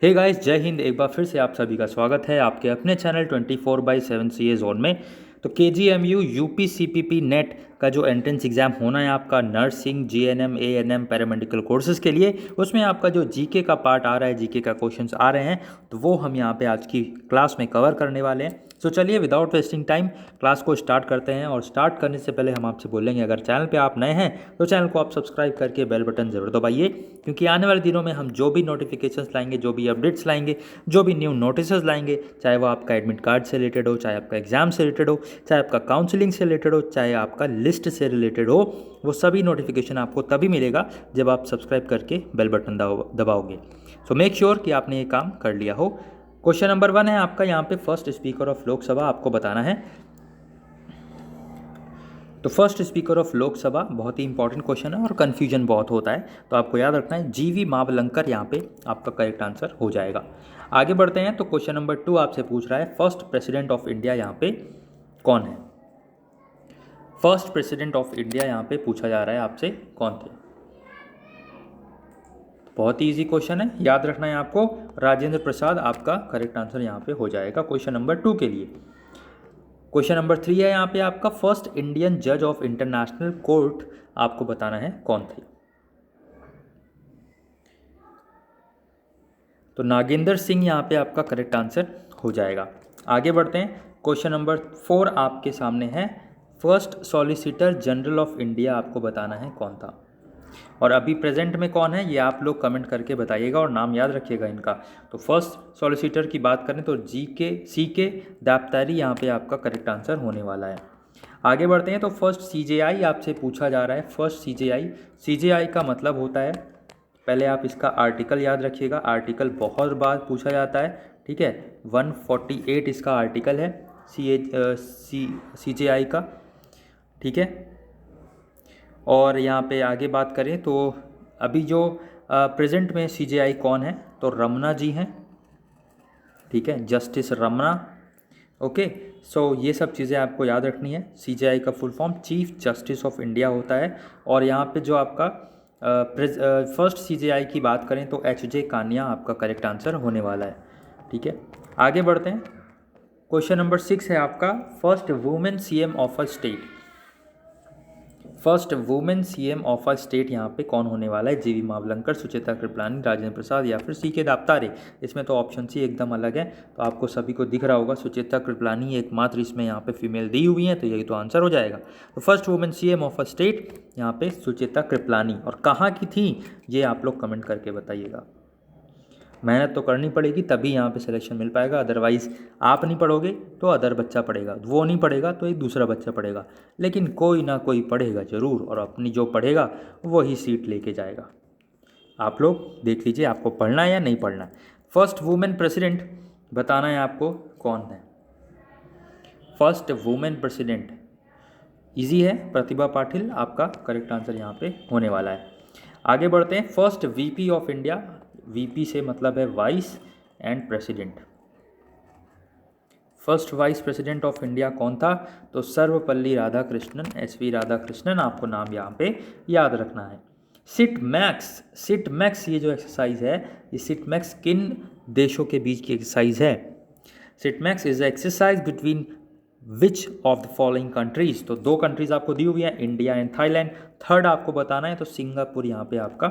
Hey guys, जय हिंद। एक बार फिर से आप सभी का स्वागत है आपके अपने चैनल 24/7 सीए जोन में। तो KGMU यूपी CPP नेट का जो एंट्रेंस एग्ज़ाम होना है आपका nursing GNM ANM paramedical courses के लिए, उसमें आपका जो जीके का पार्ट आ रहा है, जीके का क्वेश्चंस आ रहे हैं, तो वो हम यहाँ पे आज की क्लास में कवर करने वाले हैं। तो चलिए विदाउट वेस्टिंग टाइम क्लास को स्टार्ट करते हैं। और स्टार्ट करने से पहले हम आपसे बोलेंगे, अगर चैनल पे आप नए हैं तो चैनल को आप सब्सक्राइब करके बेल बटन ज़रूर दबाइए, क्योंकि आने वाले दिनों में हम जो भी नोटिफिकेशंस लाएंगे, जो भी अपडेट्स लाएंगे, जो भी न्यू नोटिसेस लाएंगे, चाहे वो आपका एडमिट कार्ड से रिलेटेड हो, चाहे आपका एग्ज़ाम से रिलेटेड हो, चाहे आपका काउंसलिंग से रिलेटेड हो, चाहे आपका लिस्ट से रिलेटेड हो, वो सभी नोटिफिकेशन आपको तभी मिलेगा जब आप सब्सक्राइब करके बेल बटन दबाओगे। सो मेक श्योर कि आपने ये काम कर लिया हो। क्वेश्चन नंबर 1 है आपका यहाँ पे, फर्स्ट स्पीकर ऑफ लोकसभा आपको बताना है। तो फर्स्ट स्पीकर ऑफ लोकसभा बहुत ही इंपॉर्टेंट क्वेश्चन है और कन्फ्यूजन बहुत होता है, तो आपको याद रखना है GV मावलंकर यहाँ पे आपका करेक्ट आंसर हो जाएगा। आगे बढ़ते हैं। तो क्वेश्चन नंबर 2 आपसे पूछ रहा है, फर्स्ट प्रेसिडेंट ऑफ इंडिया यहाँ पे कौन है। फर्स्ट प्रेसिडेंट ऑफ इंडिया यहाँ पे पूछा जा रहा है आपसे, कौन थे। बहुत ही ईजी क्वेश्चन है, याद रखना है आपको, राजेंद्र प्रसाद आपका करेक्ट आंसर यहाँ पे हो जाएगा क्वेश्चन नंबर 2 के लिए। क्वेश्चन नंबर 3 है यहाँ पे आपका, फर्स्ट इंडियन जज ऑफ इंटरनेशनल कोर्ट आपको बताना है कौन थे। तो नागेंद्र सिंह यहाँ पे आपका करेक्ट आंसर हो जाएगा। आगे बढ़ते हैं। क्वेश्चन नंबर 4 आपके सामने है, first solicitor general of India आपको बताना है कौन था। और अभी प्रेजेंट में कौन है ये आप लोग कमेंट करके बताइएगा और नाम याद रखिएगा इनका। तो फर्स्ट सॉलिसिटर की बात करें तो CK दाप्तारी यहाँ पे आपका करेक्ट आंसर होने वाला है। आगे बढ़ते हैं। तो फर्स्ट CJI आपसे पूछा जा रहा है, फर्स्ट CJI का मतलब होता है, पहले आप इसका आर्टिकल याद रखिएगा, आर्टिकल बहुत बार पूछा जाता है, ठीक है। 148 इसका आर्टिकल है CJI का, ठीक है। और यहाँ पे आगे बात करें तो अभी जो प्रेजेंट में CJI कौन है, तो रमना जी हैं, ठीक है, जस्टिस रमना। ओके, सो ये सब चीज़ें आपको याद रखनी है। CJI का full form chief justice of India होता है। और यहाँ पे जो आपका फर्स्ट CJI की बात करें तो HJ कानिया आपका करेक्ट आंसर होने वाला है, ठीक है। आगे बढ़ते हैं। क्वेश्चन नंबर 6 है आपका, first women CM of a state. First women CM of a state यहाँ पे कौन होने वाला है। GV मावलंकर, सुचेता कृपलानी, राजेंद्र प्रसाद या फिर CK दाप्तारे। इसमें तो ऑप्शन सी एकदम अलग है, तो आपको सभी को दिख रहा होगा सुचेता कृपलानी एकमात्र इसमें यहाँ पे फीमेल दी हुई है, तो यही तो आंसर हो जाएगा। तो first women CM of a state यहाँ पे सुचेता कृपलानी। और कहाँ की थी ये आप लोग कमेंट करके बताइएगा। मेहनत तो करनी पड़ेगी तभी यहाँ पे सिलेक्शन मिल पाएगा, अदरवाइज़ आप नहीं पढ़ोगे तो अदर बच्चा पढ़ेगा, वो नहीं पढ़ेगा तो एक दूसरा बच्चा पढ़ेगा, लेकिन कोई ना कोई पढ़ेगा ज़रूर, और अपनी जो पढ़ेगा वही सीट लेके जाएगा। आप लोग देख लीजिए आपको पढ़ना है या नहीं पढ़ना है। फर्स्ट वुमेन प्रेसिडेंट बताना है आपको कौन है। फर्स्ट वुमेन प्रेसिडेंट ईजी है, प्रतिभा पाटिल आपका करेक्ट आंसर यहाँ पे होने वाला है। आगे बढ़ते हैं। First VP of India, VP से मतलब है vice and president. First vice president of India कौन था, तो सर्वपल्ली राधाकृष्णन, SV राधाकृष्णन आपको नाम यहाँ पे याद रखना है। सिट मैक्स ये जो एक्सरसाइज है, ये सिट मैक्स किन देशों के बीच की एक्सरसाइज है। SITMEX is exercise between which of the following countries. तो 2 कंट्रीज आपको दी हुई है, इंडिया एंड थाईलैंड। थर्ड आपको बताना है तो सिंगापुर यहाँ पे आपका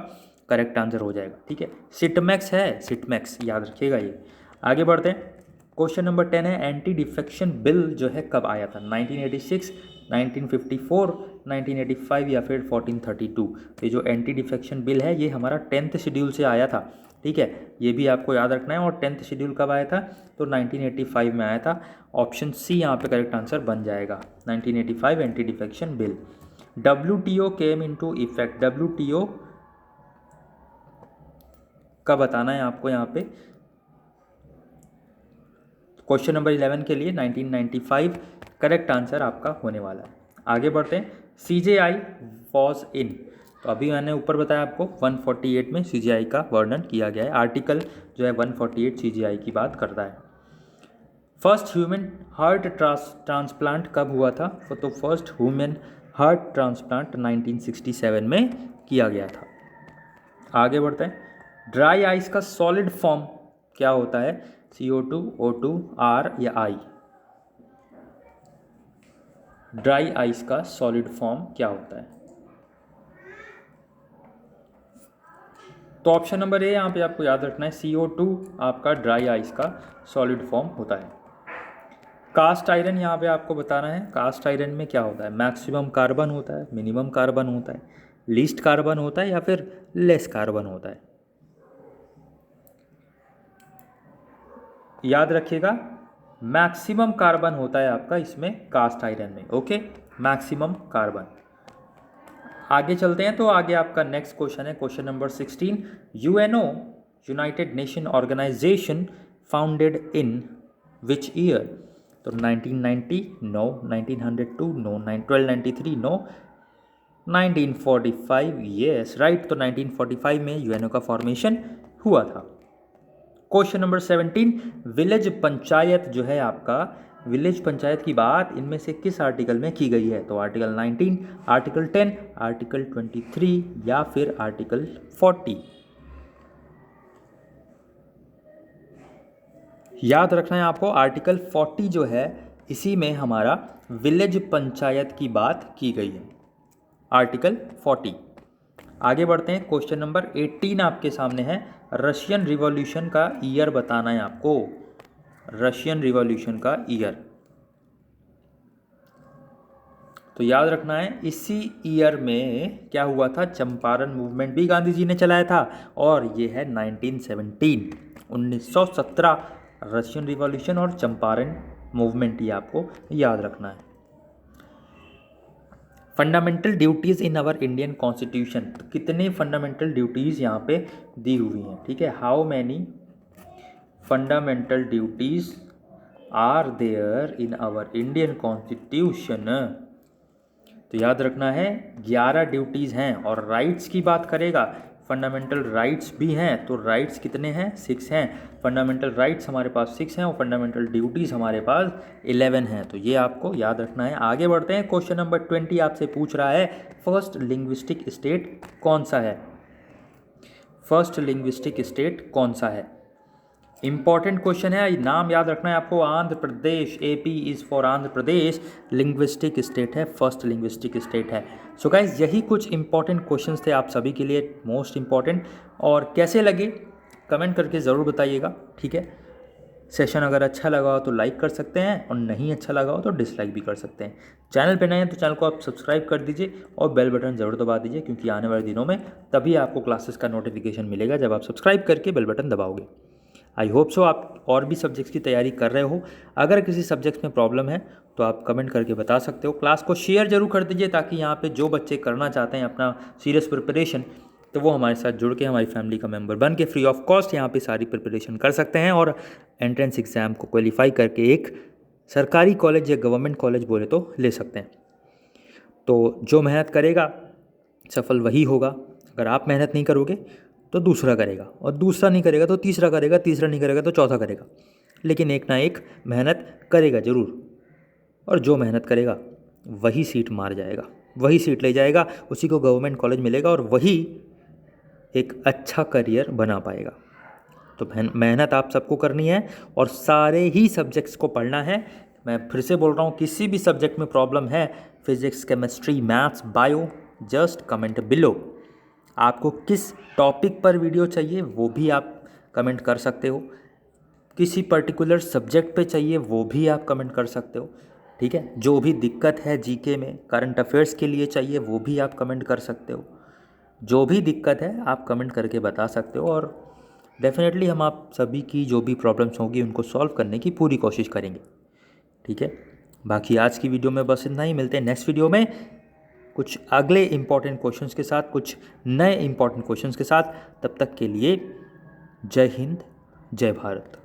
करेक्ट आंसर हो जाएगा, ठीक है। सिटमैक्स है, सिटमैक्स याद रखिएगा ये। आगे बढ़ते हैं। क्वेश्चन नंबर 10 है, एंटी डिफेक्शन बिल जो है कब आया था। 1986, 1954, 1985 या फिर 1432। ये जो एंटी डिफेक्शन बिल है ये हमारा 10th शेड्यूल से आया था, ठीक है, ये भी आपको याद रखना है। और 10th शेड्यूल कब आया था, तो 1985 में आया था। ऑप्शन सी यहाँ पे करेक्ट आंसर बन जाएगा, 1985 anti defection bill. WTO came into effect, WTO का बताना है आपको यहाँ पे। क्वेश्चन नंबर 11 के लिए 1995 करेक्ट आंसर आपका होने वाला है। आगे बढ़ते हैं। CJI वॉज इन, तो अभी मैंने ऊपर बताया आपको 148 में CJI का वर्णन किया गया है। आर्टिकल जो है 148 CJI की बात करता है। फर्स्ट ह्यूमन हार्ट ट्रांसप्लांट कब हुआ था, तो फर्स्ट ह्यूमन हार्ट ट्रांसप्लांट 1967 में किया गया था। आगे बढ़ते हैं। ड्राई आइस का सॉलिड फॉर्म क्या होता है? CO2, O2, R या I? ड्राई आइस का सॉलिड फॉर्म क्या होता है? तो ऑप्शन नंबर ए यहाँ पे आपको याद रखना है, CO2 आपका ड्राई आइस का सॉलिड फॉर्म होता है। कास्ट आयरन यहाँ पे आपको बताना है, कास्ट आयरन में क्या होता है? मैक्सिमम कार्बन होता है, मिनिमम कार्बन होता है, लीस्ट कार्बन होता है या फिर लेस कार्बन होता है? याद रखिएगा, मैक्सिमम कार्बन होता है आपका इसमें कास्ट आयरन में। Okay, maximum carbon. आगे चलते हैं, तो आगे आपका नेक्स्ट क्वेश्चन है question number 16। UNO United Nation Organisation founded in which year? तो 1990 no, 1902 no, 1293 no, 1945 yes right. तो 1945 में यूएनओ का फॉर्मेशन हुआ था। क्वेश्चन नंबर 17, विलेज पंचायत जो है आपका, विलेज पंचायत की बात इनमें से किस आर्टिकल में की गई है? तो आर्टिकल 19, आर्टिकल 10, आर्टिकल 23 या फिर आर्टिकल 40? याद रखना है आपको, आर्टिकल 40 जो है इसी में हमारा विलेज पंचायत की बात की गई है, आर्टिकल 40। आगे बढ़ते हैं, क्वेश्चन नंबर 18 आपके सामने है, रशियन रिवॉल्यूशन का ईयर बताना है आपको, रशियन रिवॉल्यूशन का ईयर। तो याद रखना है, इसी ईयर में क्या हुआ था? चंपारण मूवमेंट भी गांधी जी ने चलाया था, और ये है 1917, 1917 रशियन रिवॉल्यूशन और चंपारण मूवमेंट, ये आपको याद रखना है। Fundamental duties in our Indian constitution, तो कितने फंडामेंटल ड्यूटीज़ यहाँ पे दी हुई हैं? ठीक है, how many fundamental duties are there in our Indian constitution? तो याद रखना है 11 ड्यूटीज़ हैं, और राइट्स की बात करेगा, फंडामेंटल राइट्स भी हैं, तो राइट्स कितने हैं? 6 हैं। फंडामेंटल राइट्स हमारे पास 6 हैं और फंडामेंटल ड्यूटीज़ हमारे पास 11 हैं, तो ये आपको याद रखना है। आगे बढ़ते हैं, क्वेश्चन नंबर 20 आपसे पूछ रहा है, फर्स्ट लिंग्विस्टिक स्टेट कौन सा है? फर्स्ट लिंग्विस्टिक स्टेट कौन सा है? इंपॉर्टेंट क्वेश्चन है, नाम याद रखना है आपको, Andhra Pradesh, AP is for Andhra Pradesh, linguistic state है, फर्स्ट लिंग्विस्टिक स्टेट है। सो गाइज, यही कुछ इंपॉर्टेंट क्वेश्चंस थे आप सभी के लिए, मोस्ट इंपॉर्टेंट। और कैसे लगे कमेंट करके ज़रूर बताइएगा, ठीक है। सेशन अगर अच्छा लगा हो तो लाइक कर सकते हैं, और नहीं अच्छा लगा हो तो डिसलाइक भी कर सकते हैं। चैनल पे नए हैं तो चैनल को आप सब्सक्राइब कर दीजिए और बेल बटन ज़रूर दबा दीजिए, क्योंकि आने वाले दिनों में तभी आपको क्लासेस का नोटिफिकेशन मिलेगा जब आप सब्सक्राइब करके बेल बटन दबाओगे। आई होप सो आप और भी सब्जेक्ट्स की तैयारी कर रहे हो। अगर किसी सब्जेक्ट में प्रॉब्लम है तो आप कमेंट करके बता सकते हो। क्लास को शेयर जरूर कर दीजिए, ताकि यहाँ पे जो बच्चे करना चाहते हैं अपना सीरियस प्रिपरेशन, तो वो हमारे साथ जुड़ के हमारी फैमिली का मेंबर बन के फ्री ऑफ कॉस्ट यहाँ पे सारी प्रिपरेशन कर सकते हैं, और एंट्रेंस एग्ज़ाम को क्वालिफाई करके एक सरकारी कॉलेज या गवर्नमेंट कॉलेज बोले तो ले सकते हैं। तो जो मेहनत करेगा सफल वही होगा। अगर आप मेहनत नहीं करोगे तो दूसरा करेगा, और दूसरा नहीं करेगा तो तीसरा करेगा, तीसरा नहीं करेगा तो चौथा करेगा, लेकिन एक ना एक मेहनत करेगा ज़रूर। और जो मेहनत करेगा वही सीट मार जाएगा, वही सीट ले जाएगा, उसी को गवर्नमेंट कॉलेज मिलेगा, और वही एक अच्छा करियर बना पाएगा। तो मेहनत आप सबको करनी है, और सारे ही सब्जेक्ट्स को पढ़ना है। मैं फिर से बोल रहा हूँ, किसी भी सब्जेक्ट में प्रॉब्लम है, physics, chemistry, maths, bio, just comment below. आपको किस टॉपिक पर वीडियो चाहिए वो भी आप कमेंट कर सकते हो, किसी पर्टिकुलर सब्जेक्ट पे चाहिए वो भी आप कमेंट कर सकते हो, ठीक है। जो भी दिक्कत है जीके में, करंट अफेयर्स के लिए चाहिए वो भी आप कमेंट कर सकते हो। जो भी दिक्कत है आप कमेंट करके बता सकते हो, और डेफिनेटली हम आप सभी की जो भी प्रॉब्लम्स होंगी उनको सॉल्व करने की पूरी कोशिश करेंगे, ठीक है। बाकी आज की वीडियो में बस इतना ही, मिलते हैं नेक्स्ट वीडियो में कुछ अगले इंपॉर्टेंट क्वेश्चंस के साथ, कुछ नए इंपॉर्टेंट क्वेश्चंस के साथ। तब तक के लिए जय हिंद, जय भारत।